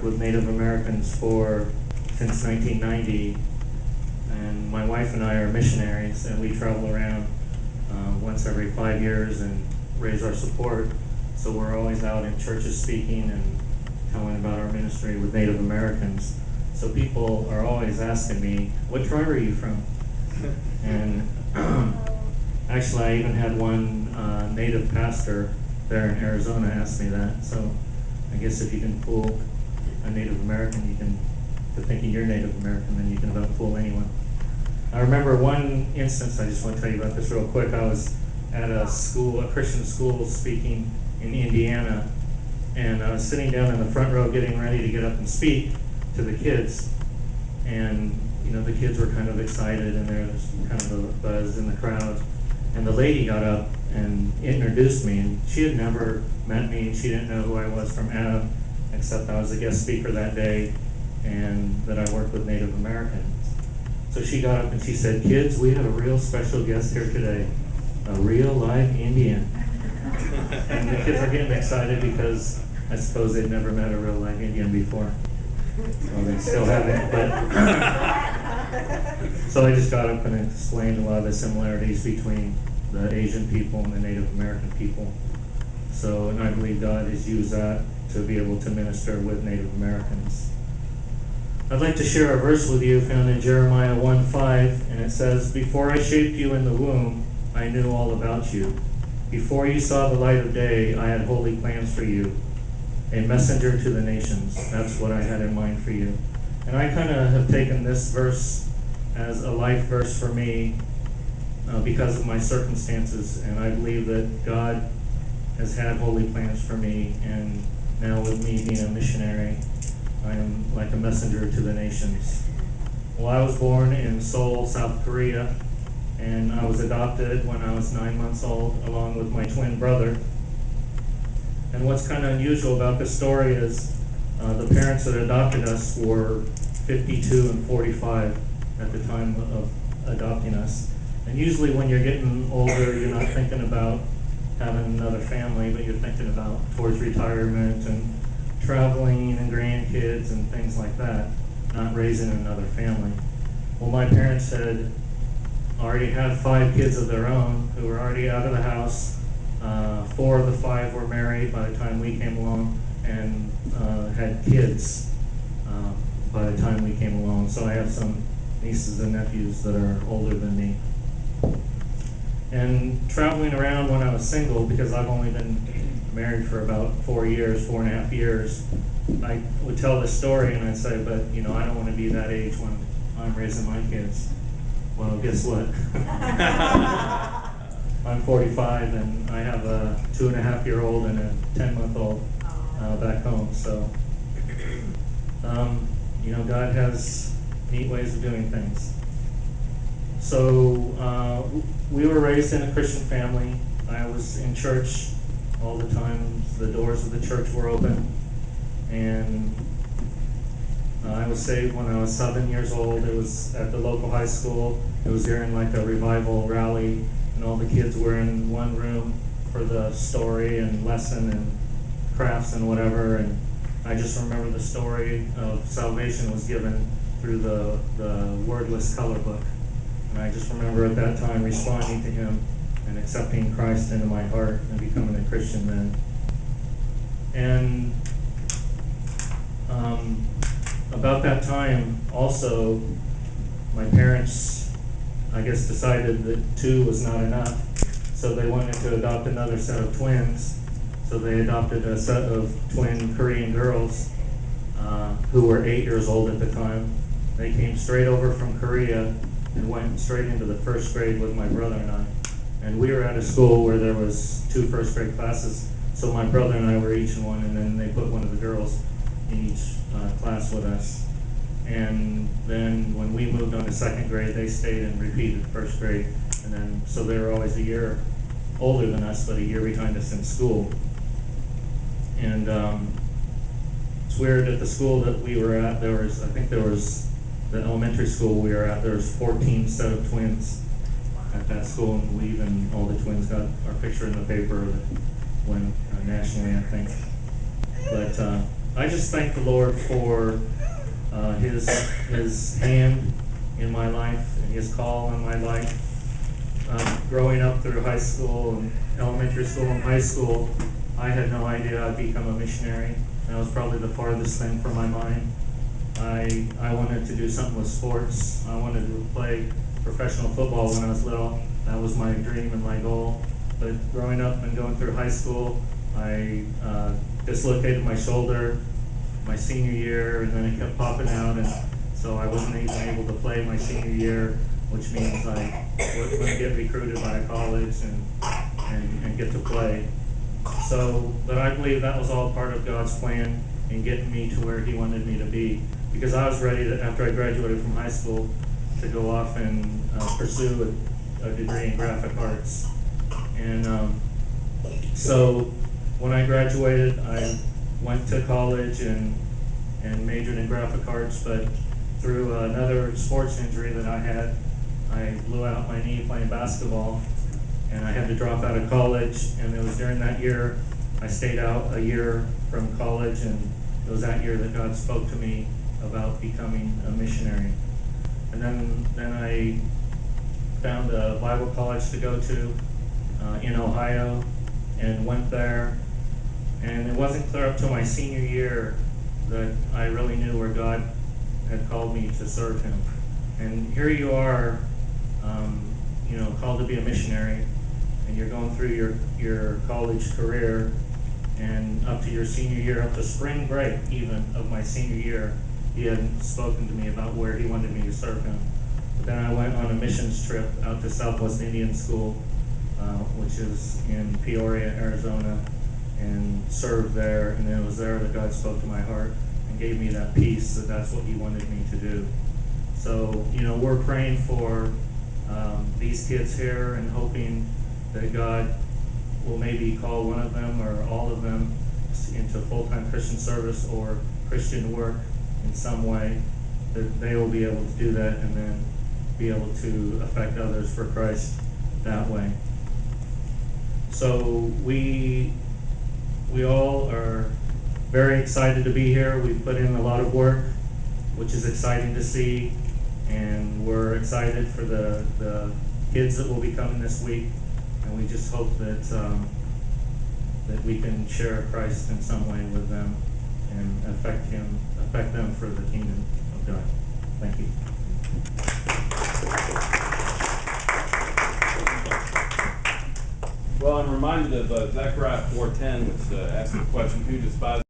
with Native Americans since 1990, and my wife and I are missionaries, and we travel around once every 5 years and raise our support. So we're always out in churches speaking and telling about our ministry with Native Americans. So people are always asking me, what tribe are you from? And actually I even had one native pastor there in Arizona ask me that. So I guess if you can fool a Native American, you can, to thinking you're Native American, then you can about fool anyone. I remember one instance, I just want to tell you about this real quick. I was at a school, a Christian school, speaking in Indiana, and I was sitting down in the front row getting ready to get up and speak to the kids, and you know, the kids were kind of excited, and there was kind of a buzz in the crowd, and the lady got up and introduced me, and she had never met me, and she didn't know who I was from Adam, except I was a guest speaker that day, and that I worked with Native Americans. So she got up and she said, "Kids, we have a real special guest here today, a real live Indian." And the kids are getting excited because I suppose they've never met a real live Indian before. Well, they still haven't, but so I just got up and explained a lot of the similarities between the Asian people and the Native American people. So, and I believe God has used that to be able to minister with Native Americans. I'd like to share a verse with you found in Jeremiah 1:5, and it says, "Before I shaped you in the womb, I knew all about you. Before you saw the light of day, I had holy plans for you, a messenger to the nations." That's what I had in mind for you. And I kind of have taken this verse as a life verse for me because of my circumstances, and I believe that God has had holy plans for me, and now with me being a missionary, I am like a messenger to the nations. Well, I was born in Seoul, South Korea, and I was adopted when I was 9 months old, along with my twin brother. And what's kind of unusual about this story is the parents that adopted us were 52 and 45 at the time of adopting us. And usually when you're getting older, you're not thinking about having another family, but you're thinking about towards retirement and traveling and grandkids and things like that, not raising another family. Well, my parents had already had 5 kids of their own who were already out of the house. 4 of the 5 were married by the time we came along, and had kids by the time we came along. So I have some nieces and nephews that are older than me. And traveling around when I was single, because I've only been married for about 4.5 years, I would tell this story and I'd say, but you know, I don't want to be that age when I'm raising my kids. Well, guess what? I'm 45 and I have a 2.5-year-old and a 10-month-old back home. So, you know, God has neat ways of doing things. So we were raised in a Christian family. I was in church all the time. The doors of the church were open. And I was saved when I was 7 years old. It was at the local high school. It was during like a revival rally, and all the kids were in one room for the story and lesson and crafts and whatever. And I just remember the story of salvation was given through the wordless color book. And I just remember at that time responding to him and accepting Christ into my heart and becoming a Christian then. And about that time also, my parents, I guess, decided that 2 was not enough, so they wanted to adopt another set of twins. So they adopted a set of twin Korean girls who were 8 years old at the time. They came straight over from Korea and went straight into the 1st grade with my brother and I. And we were at a school where there was 2 first grade classes, so my brother and I were each in one, and then they put one of the girls in each class with us. And then when we moved on to 2nd grade, they stayed and repeated 1st grade. And then, so they were always a year older than us, but a year behind us in school. And it's weird, at the school that we were at, there was, I think there was, the elementary school we were at, there was 14 set of twins at that school, and we even, all the twins got our picture in the paper that went nationally, I think. But I just thank the Lord for His hand in my life and His call on my life. Growing up through high school and elementary school and high school, I had no idea I'd become a missionary. That was probably the farthest thing from my mind. I wanted to do something with sports. I wanted to play professional football when I was little. That was my dream and my goal. But growing up and going through high school, I dislocated my shoulder my senior year, and then it kept popping out, and so I wasn't even able to play my senior year, which means I wouldn't get recruited by a college and get to play. So, but I believe that was all part of God's plan in getting me to where He wanted me to be, because I was ready to, after I graduated from high school, to go off and pursue a degree in graphic arts. And so when I graduated, I went to college and majored in graphic arts, but through another sports injury that I had, I blew out my knee playing basketball, and I had to drop out of college. And it was during that year I stayed out a year from college, and it was that year that God spoke to me about becoming a missionary. And then I found a Bible college to go to in Ohio, and went there. And it wasn't clear up to my senior year that I really knew where God had called me to serve Him. And here you are, called to be a missionary, and you're going through your college career, and up to your senior year, up to spring break even of my senior year, He hadn't spoken to me about where He wanted me to serve Him. But then I went on a missions trip out to Southwest Indian School, which is in Peoria, Arizona, and served there. And then it was there that God spoke to my heart and gave me that peace that that's what He wanted me to do. So, we're praying for these kids here and hoping that God will maybe call one of them or all of them into full-time Christian service or Christian work in some way, that they will be able to do that and then be able to affect others for Christ that way. So we all are very excited to be here. We've put in a lot of work, which is exciting to see, and we're excited for the kids that will be coming this week, and we just hope that that we can share Christ in some way with them and affect them for the kingdom of God. Thank you. Well, I'm reminded of Zechariah 4:10, which asks the question, who despises